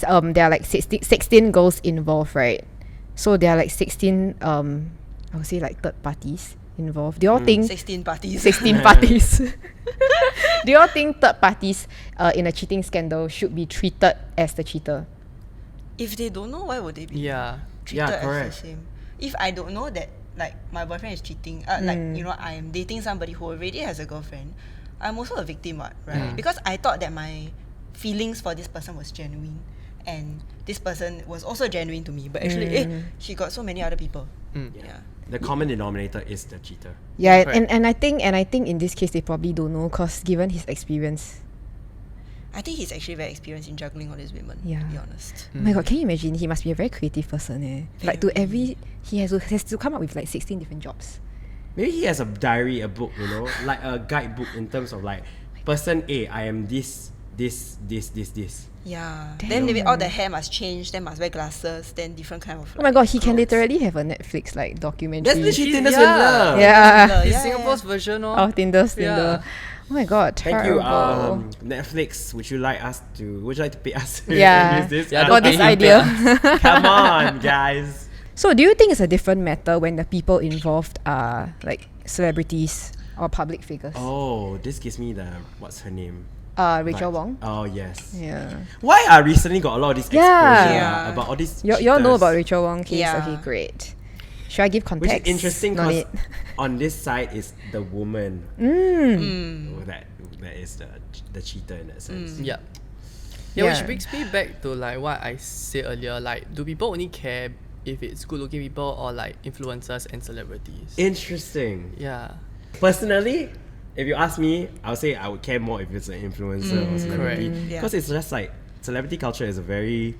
there are like 16 girls involved, right? So there are like 16 I would say like third parties involved. Do you all think
16 parties.
16 parties? Do you all think third parties in a cheating scandal should be treated as the cheater?
If they don't know, why would they be
yeah.
treated as
correct.
the same? If I don't know that like my boyfriend is cheating, I'm dating somebody who already has a girlfriend, I'm also a victim, right? Because I thought that my feelings for this person was genuine, and this person was also genuine to me, but actually, she got so many other people. Yeah.
The common denominator is the cheater.
Yeah,
Correct.
and I think in this case they probably don't know, because given his experience.
I think he's actually very experienced in juggling all these women,
Yeah.
to be honest.
Oh my god, can you imagine? He must be a very creative person. Like he has to come up with like 16 different jobs.
Maybe he has a diary, a book, like a guidebook in terms of like, person A, I am this.
Yeah.
Damn.
Then maybe all the hair must change, then must wear glasses, then different kind of
Oh my god, he can
clothes.
literally have a Netflix like documentary.
That's literally Tinder's
Yeah.
with love.
Yeah.
It's
Yeah,
Singapore's version of
Oh, Tinder.
Yeah.
Oh my god,
Thank you,
terrible.
Netflix. Would you like to pay us? to
Yeah.
use this?
Yeah,
For
don't
this
pay him, pay
idea.
Come on, guys.
So do you think it's a different matter when the people involved are like celebrities or public figures?
Oh, this gives me the what's her name?
Rachel
Vibes.
Wong.
Oh yes.
Yeah.
Why I recently got a lot of this exposure
Yeah.
about all these.
You all know
cheaters.
about Rachel Wong case?
Yeah.
Okay, great. Should I give
Which
context?
is interesting
No
because
need.
on this side is the woman
Mm.
that is the cheater in that sense.
Yeah.
Yeah.
Which brings me back to like what I said earlier. Like, do people only care if it's good-looking people or like influencers and celebrities?
Interesting.
Yeah.
Personally, if you ask me, I would say I would care more if it's an influencer or celebrity.
Correct.
Yeah.
Because it's just like celebrity culture is a very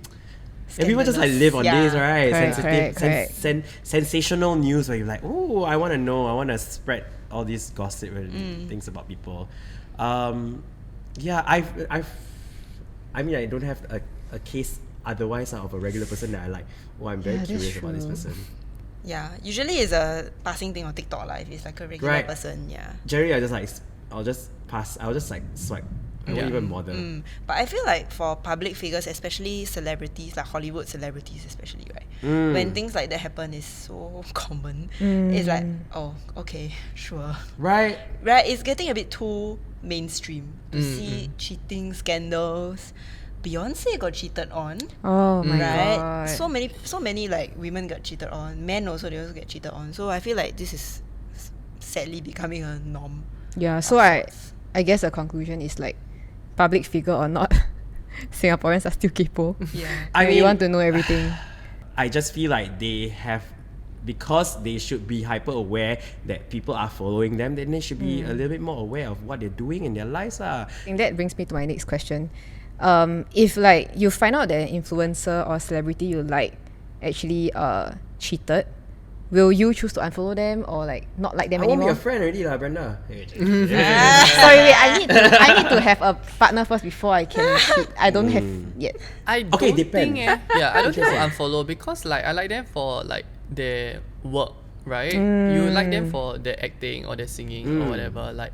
and people just like live on
Yeah.
this, right?
Correct,
Sensitive,
correct.
sensational news where you're like, oh, I want to know, I want to spread all these gossip and things about people. Yeah, I mean, I don't have a case otherwise of a regular person that I like. Oh, I'm very
Yeah, that's
curious about this
true.
person.
Yeah, usually it's a passing thing on TikTok life. It's like a regular
Right.
person. Yeah.
Jerry, I'll just pass. I'll just like swipe. I won't
Yeah.
even bother.
But I feel like for public figures, especially celebrities, like Hollywood celebrities especially, right? When things like that happen, it's so common. It's like, oh, okay, sure.
Right?
Right? It's getting a bit too mainstream to see cheating scandals. Beyonce got cheated on,
Oh my
right?
god.
So many like women got cheated on. Men also, they also get cheated on. So I feel like this is sadly becoming a norm.
Yeah, so I guess the conclusion is like, public figure or not, Singaporeans are still kaypoh.
Yeah.
I
We
mean,
want to know everything.
I just feel like they have, because they should be hyper aware that people are following them, then they should be a little bit more aware of what they're doing in their lives.
And that brings me to my next question. If like you find out that an influencer or celebrity you like actually cheated, will you choose to unfollow them or like not like them
I won't be
anymore?
a friend already, lah, Brenda.
Sorry, wait. I need to have a partner first before I can cheat. I don't have yet.
I
Okay,
don't
depends.
think yeah, I don't think I'll unfollow because like I like them for like their work, right? You like them for their acting or their singing or whatever. Like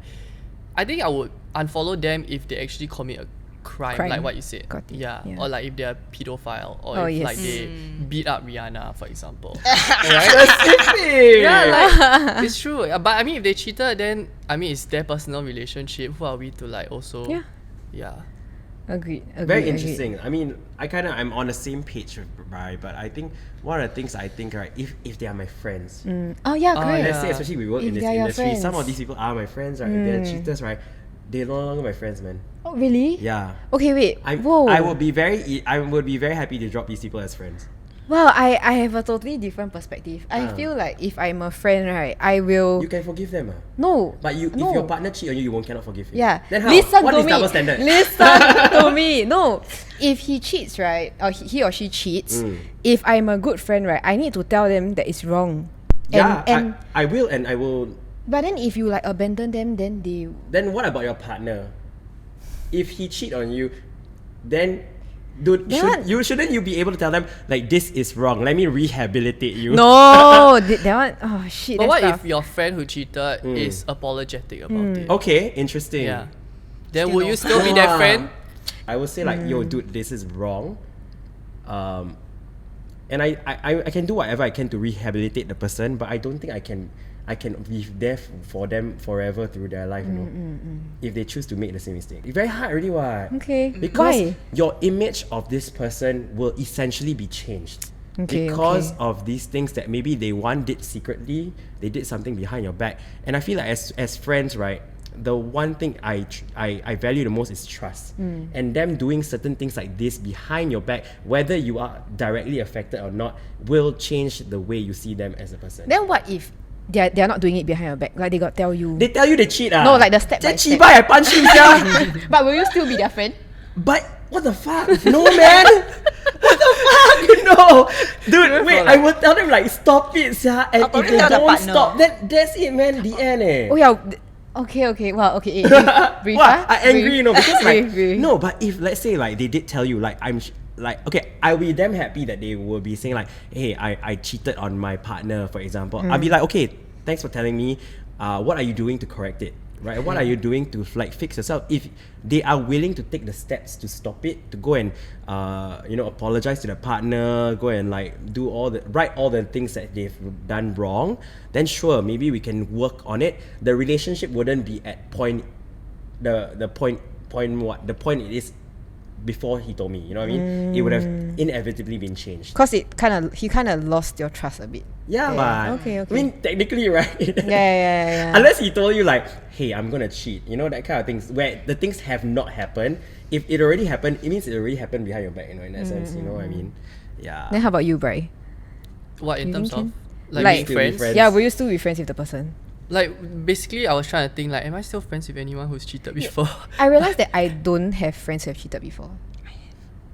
I think I would unfollow them if they actually commit a crime,
Crime.
like what you said.
Got it,
Yeah.
yeah.
Or like if they're pedophile or
Oh,
if
yes.
like they beat up Rihanna, for example.
Specific!
Yeah, like it's true. But I mean, if they cheated, then I mean, it's their personal relationship. Who are we to like also?
Yeah.
Yeah.
Agreed.
Very interesting. I mean, I'm on the same page with Bri, but I think one of the things I think, right, if they are my friends,
Oh yeah, great.
let's say especially we work
If
in this
they are your
industry, some
friends.
of these people are my friends, right? If they're cheaters, right? They're no longer my friends, man.
Oh really?
Yeah.
Okay, wait. Whoa.
I would be very happy to drop these people as friends.
Well, I have a totally different perspective. I feel like if I'm a friend, right, I will.
You can forgive them,
No.
but if
no.
your partner cheat on you, cannot forgive him.
Yeah.
Then how?
Listen
What
to
is
me.
double standard?
Listen to me. No. If he cheats, right, or he or she cheats, if I'm a good friend, right, I need to tell them that it's wrong.
Yeah,
And
I will, and I will.
but then if you like abandon them, then they.
Then what about your partner? If he cheat on you, then dude, shouldn't you be able to tell them like this is wrong? Let me rehabilitate you.
No, that one. Oh shit.
But what
that's
if your friend who cheated is apologetic about it?
Okay, interesting.
Yeah. Then
Still
will
no.
you still be their friend?
I would say like, yo, dude, this is wrong. And I can do whatever I can to rehabilitate the person, but I don't think I can be there for them forever through their life, you know. If they choose to make the same mistake. It's very hard already, what?
Okay.
Because
Why?
your image of this person will essentially be changed.
Okay,
Because
okay.
of these things that maybe they did secretly, they did something behind your back. And I feel like as friends, right, the one thing I value the most is trust. And them doing certain things like this behind your back, whether you are directly affected or not, will change the way you see them as a person.
Then what if they're not doing it behind your back? Like they got tell you.
They tell you they cheat,
No, like the step by
They
step.
cheat by I punch him, sia.
But will you still be their friend?
But what the fuck? No, man. What the fuck? No, dude. Wait, I will tell them like stop it, sia. And
I'll
if
probably
they
tell the
don't
partner.
stop, then that's it, man. The end, eh.
Oh yeah. Okay. Wow. Okay. Brief,
What?
ah?
I angry, you know, because like
Brief.
no. But if let's say like they did tell you like like okay, I'll be damn happy that they will be saying like, hey, I cheated on my partner, for example. I'll be like, okay, thanks for telling me. What are you doing to correct it? Right? What are you doing to like fix yourself? If they are willing to take the steps to stop it, to go and apologize to the partner, go and like write all the things that they've done wrong, then sure, maybe we can work on it. The relationship wouldn't be at the point it is before he told me. You know what I mean? It would have inevitably been changed.
Cause he kind of lost your trust a bit.
Yeah, but
Okay.
I mean, technically, right?
Yeah.
Unless he told you like, hey, I'm gonna cheat, you know, that kind of things where the things have not happened. If it already happened, it means it already happened behind your back, you know, in that sense, you know what I mean? Yeah.
Then how about you, Bri?
What in
You
terms
think
of
Like-
like being
Still be
friends?
friends.
Yeah, will you still be friends with the person?
Like basically, I was trying to think like, am I still friends with anyone who's cheated before?
I realized that I don't have friends who have cheated before.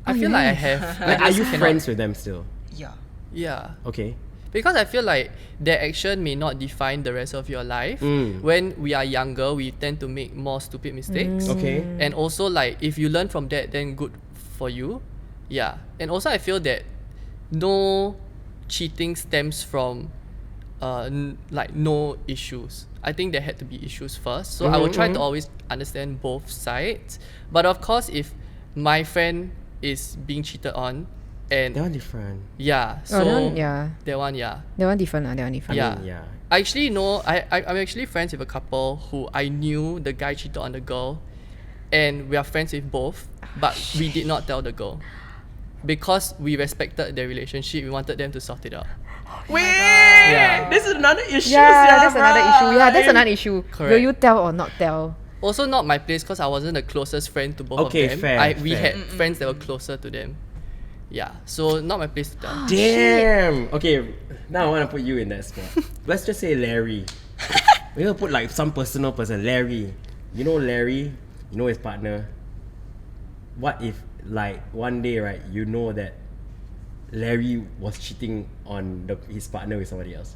I feel like I have.
Like,
I
are
just
you
cannot-
friends with them still?
Yeah.
Yeah.
Okay.
Because I feel like their action may not define the rest of your life. When we are younger, we tend to make more stupid mistakes.
Okay.
And also like if you learn from that, then good for you. Yeah. And also I feel that no cheating stems from like no issues. I think there had to be issues first. So I will try to always understand both sides. But of course, if my friend is being cheated on, and
That one different.
yeah, so
Oh, that one, yeah.
that one, yeah.
That one different. That one different.
Yeah.
mean, yeah.
I actually know I'm actually friends with a couple who I knew the guy cheated on the girl, and we are friends with both, but we did not tell the girl. Because we respected their relationship, we wanted them to sort it out.
Wait,
Yeah.
this is another issue.
Yeah, that's another issue. Yeah, that's another issue. Will
Correct.
you tell or not tell?
Also not my place because I wasn't the closest friend to both
Okay,
of them.
fair,
We
fair.
had friends that were closer to them. Yeah, so not my place to tell.
Damn. Okay, now I want to put you in that spot. Let's just say Larry. We're gonna put like some personal person. Larry. You know Larry? You know his partner? What if like one day, right, you know that Larry was cheating on his partner with somebody else?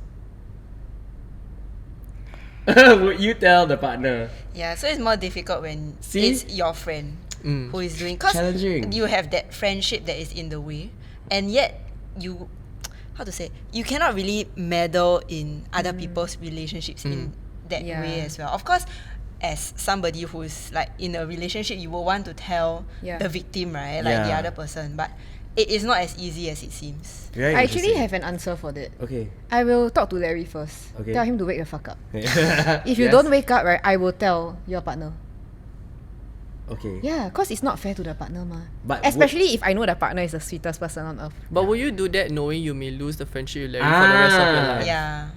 Would you tell the partner?
Yeah, so it's more difficult when
See?
it's your friend who is doing, because
Challenging.
you have that friendship that is in the way, and yet you, how to say, you cannot really meddle in other people's relationships in that
Yeah.
way as well. Of course, as somebody who's like in a relationship, you will want to tell
Yeah.
the victim, right, like the
Yeah.
other person, but it is not as easy as it seems.
Very
I actually
interesting.
have an answer for that.
Okay.
I will talk to Larry first.
Okay.
Tell him to wake the fuck up.
If
If you don't wake up, right, I will tell your partner.
Okay.
Yeah, because it's not fair to the partner, ma.
But
Especially if I know the partner is the sweetest person on earth.
But will you do that knowing you may lose the friendship with Larry for the rest of your life?
Yeah.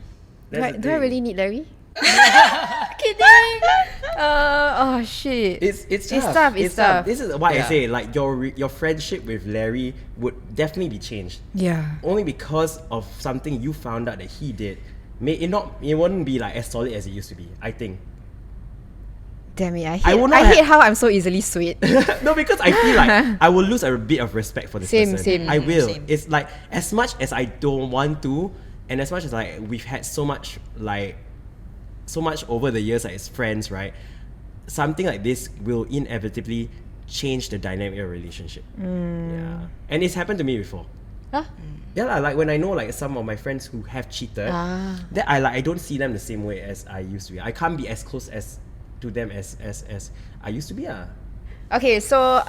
That's the
Do I
thing.
really need Larry? Kidding. Oh shit.
It's tough.
It's tough.
This is why I
Yeah.
say like your friendship with Larry would definitely be changed.
Yeah.
Only because of something you found out that he did. It wouldn't be like as solid as it used to be, I think.
Damn it!
I will not
I hate
have-
how I'm so easily swayed.
No, because I feel like I will lose a bit of respect for this
Same,
person.
same.
I will.
Same.
It's like as much as I don't want to, and as much as like we've had so much over the years as friends, right? Something like this will inevitably change the dynamic of a relationship. Yeah, and it's happened to me before.
Huh?
Yeah, lah, like when I know like some of my friends who have cheated, that I don't see them the same way as I used to be. I can't be as close to them as I used to be.
Okay, so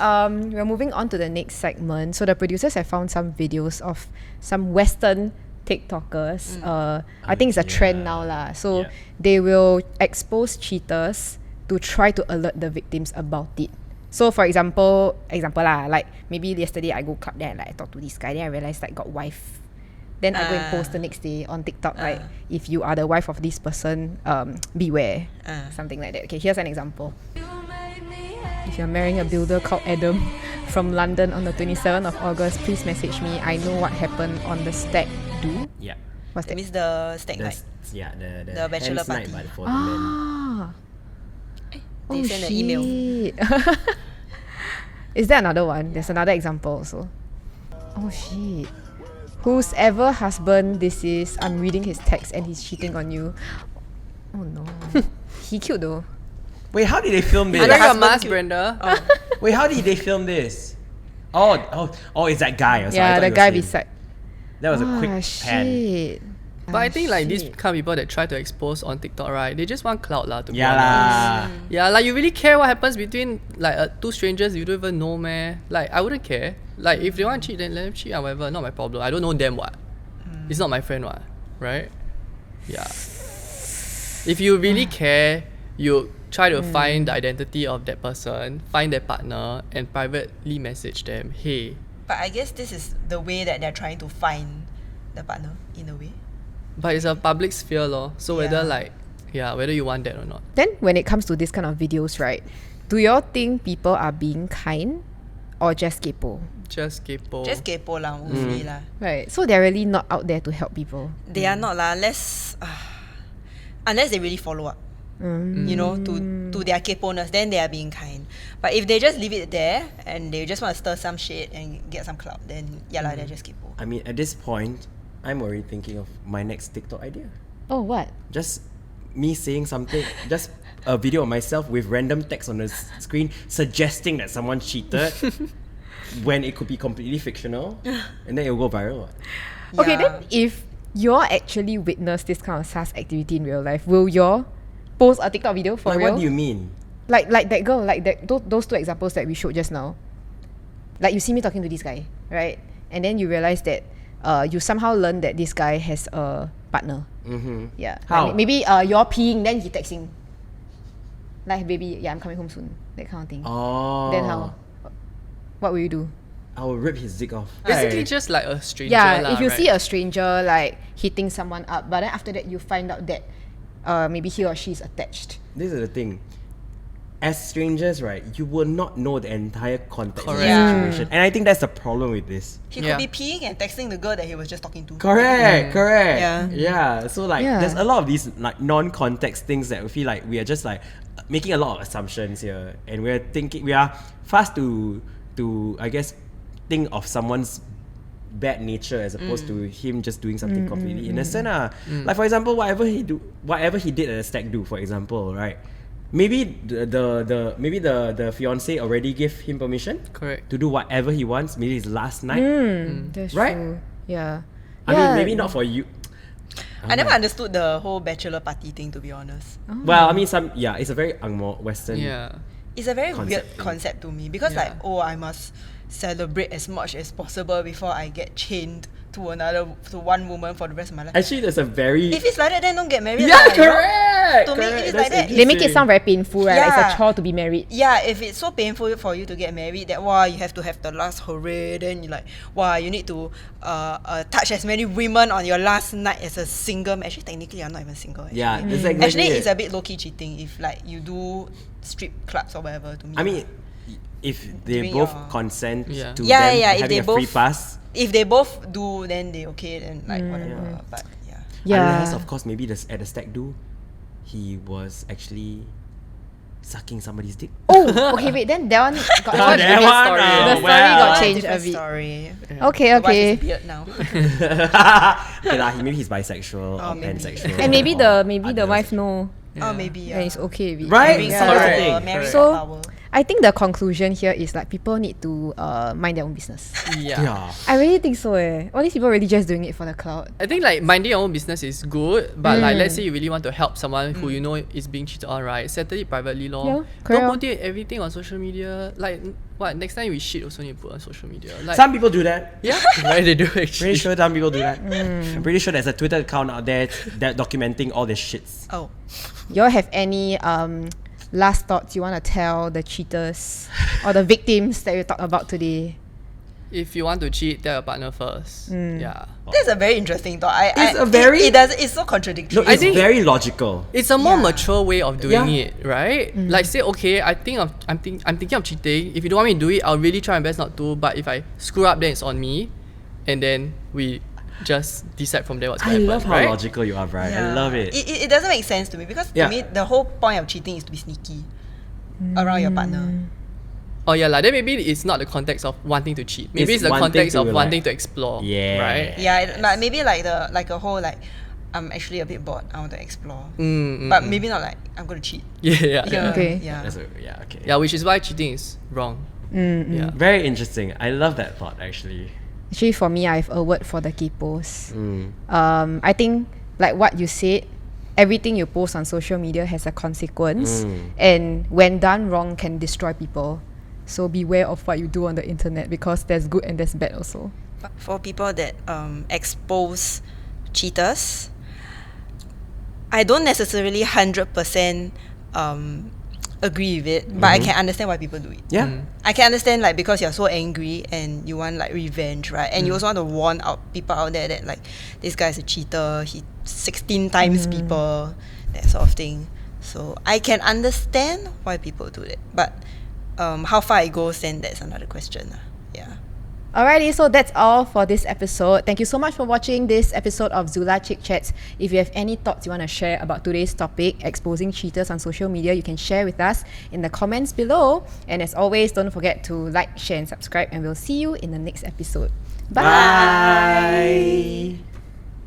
we're moving on to the next segment. So the producers have found some videos of some Western TikTokers. I think it's a trend now lah. So
Yeah.
they will expose cheaters to try to alert the victims about it. So for example lah, like maybe yesterday I go club there and like I talk to this guy, then I realized like got wife. Then I go and post the next day on TikTok, like if you are the wife of this person, beware. Something like that. Okay, here's an example. If you're marrying a builder called Adam from London on the 27th of August, please message me. I know what happened on the stag do.
Yeah.
What's
That
that?
means the stag
The,
night.
the
bachelor
hen's night,
party.
but for the men.
Ah.
They send an email.
shit. Is there another one? There's another example also. Oh shit. Whose ever husband this is, I'm reading his text and he's cheating on you. Oh no. He cute though.
Wait, how did they film this?
Under your
husband
mask,
cute.
Brenda.
Wait, how did they film this? Oh, it's that guy. Sorry, I
Yeah,
thought
the
it was
guy
him.
beside.
That was a
Ah,
quick pan.
shit.
But I think like these
shit.
kind of people that try to expose on TikTok, right? They just want clout lah. To be
Yeah
honest.
lah.
Yeah, like you really care what happens between like two strangers you don't even know, man. Like I wouldn't care. Like if they want to cheat, then let them cheat, whatever. Not my problem. I don't know them, what. It's not my friend, what. Right? Yeah. If you really care, you try to find the identity of that person, find their partner, and privately message them. Hey.
But I guess this is the way that they're trying to find the partner, in a way.
But it's a public sphere, lor. So whether
Yeah.
whether you want that or not.
Then when it comes to this kind of videos, right? Do y'all think people are being kind or just kaypoh?
Just kaypoh.
Just kaypoh lah, mostly lah.
Right. So they're really not out there to help people.
They are not lah. Less. unless they really follow up. You know, to their kayponess, then they are being kind. But if they just leave it there and they just want to stir some shit and get some clout, then they're just kaypo.
I mean, at this point, I'm already thinking of my next TikTok idea.
Oh, what?
Just me saying something, just a video of myself with random text on the screen suggesting that someone cheated when it could be completely fictional, and then it will go viral.
Okay, then if you're actually witness this kind of sus activity in real life, will you post a TikTok video for
Like,
real?
what do you mean?
Like that girl, like those two examples that we showed just now. Like you see me talking to this guy, right? And then you realize that you somehow learn that this guy has a partner. Yeah.
How?
Like, maybe you're peeing, then he texting. Like, baby, yeah, I'm coming home soon. That kind of thing.
Oh.
Then how? What will you do?
I will rip his dick off.
Basically,
Right.
just like a stranger.
Yeah,
lah,
if you
right?
see a stranger like hitting someone up, but then after that you find out that maybe he or she is attached.
This is the thing. As strangers, right, you will not know the entire context of the
Correct.
situation. And I think that's the problem with this.
He
Yeah.
could be peeing and texting the girl that he was just talking to.
Correct.
Yeah.
Yeah. So like
Yeah.
there's a lot of these like non-context things that we feel like we are just like making a lot of assumptions here. And we are fast to I guess think of someone's bad nature as opposed to him just doing something completely innocent. Like for example, whatever he did at the stag do, for example, right? Maybe the fiance already gave him permission
Correct.
to do whatever he wants. Maybe his last night.
That's
Right?
true. Yeah.
I mean, maybe not for you.
I never understood the whole bachelor party thing, to be honest.
Well, I mean, it's a very Angmo Western.
Yeah.
It's a very
Concept
weird
thing.
concept to me because
Yeah.
I must celebrate as much as possible before I get chained to one woman for the rest of my life.
Actually, there's a very
If it's like that, then don't get married.
yeah,
lah, you know?
correct.
To me,
correct.
it's
That's
like that.
They make it
interesting.
sound very painful, right? Like it's
Yeah.
a chore to be married.
Yeah, if it's so painful for you to get married that you have to have the last hooray, then you like you need to touch as many women on your last night as a single. Actually, technically, I'm not even single. Actually.
Yeah, that's exactly
Actually,
it.
it's a bit low key cheating if like you do strip clubs or whatever. To me,
I mean, if they
During
both
your-
consent
Yeah.
to
Yeah,
them
yeah, if
having
they
a free
both-
pass,
if they both do, then they okay, then like whatever. But yeah.
Yeah.
unless of course maybe at the stag do, he was actually sucking somebody's dick.
Oh, okay, wait, then that one got
that
changed.
one,
story.
oh,
The story
well.
got
That's
changed a
different
bit.
story.
Okay,
The wife is a
okay.
beard now.
Okay lah, maybe he's bisexual or
maybe.
pansexual.
And maybe
or
the
other
wife
sexual.
know
Oh, maybe
and
yeah.
it's okay with it.
Right?
Marrying
Yeah.
someone
Correct.
for marrying
So
power.
I think the conclusion here is like people need to mind their own business.
Yeah.
Yeah.
I really think so. All these people really just doing it for the clout.
I think like minding your own business is good, but like let's say you really want to help someone who you know is being cheated on, right? Settle it privately, lor.
Yeah,
Don't
correct.
put it everything on social media. Like what? Next time we shit also need to put on social media. Like
Some people do that.
yeah, right? They do
Pretty
actually.
sure some people do that. I'm pretty sure there's a Twitter account out there that documenting all the shits.
Oh,
Y'all have any last thoughts you want to tell the cheaters or the victims that we talked about today?
If you want to cheat, tell your partner first. Yeah.
that's a very interesting thought. It's so contradictory.
No, it's
think-
very logical.
It's a more
Yeah.
mature way of doing
Yeah.
it, right? Like say, okay, I'm thinking of cheating. If you don't want me to do it, I'll really try my best not to. But if I screw up, then it's on me, and then we just decide from there what's
I
going to
love
happen.
how
right?
logical you are, Brian. I
Yeah.
love it.
It doesn't make sense to me because
Yeah.
to me the whole point of cheating is to be sneaky around your partner.
Oh yeah, like then maybe it's not the context of wanting to cheat. Maybe
It's
it's, the
wanting
context
to,
of
like-
wanting to explore.
Yeah.
Right.
Yeah, like maybe like a whole like I'm actually a bit bored. I want to explore, but maybe not like I'm gonna cheat.
Yeah.
Yeah,
Okay.
Yeah.
Yeah, okay.
Yeah, which is why cheating is wrong. Yeah.
Very interesting. I love that thought actually.
Actually, for me, I have a word for the kaypos. I think, like what you said, everything you post on social media has a consequence, and when done wrong, can destroy people. So beware of what you do on the internet because there's good and there's bad also.
But for people that expose cheaters, I don't necessarily 100% agree with it, but I can understand why people do it.
Yeah.
I can understand like because you're so angry and you want like revenge, right? And you also want to warn out people out there that like this guy's a cheater, he 16 times people, that sort of thing. So I can understand why people do that, but how far it goes, then that's another question. Yeah.
Alrighty, so that's all for this episode. Thank you so much for watching this episode of Zula Chick Chats. If you have any thoughts you want to share about today's topic, exposing cheaters on social media, you can share with us in the comments below. And as always, don't forget to like, share and subscribe, and we'll see you in the next episode. Bye.
Bye.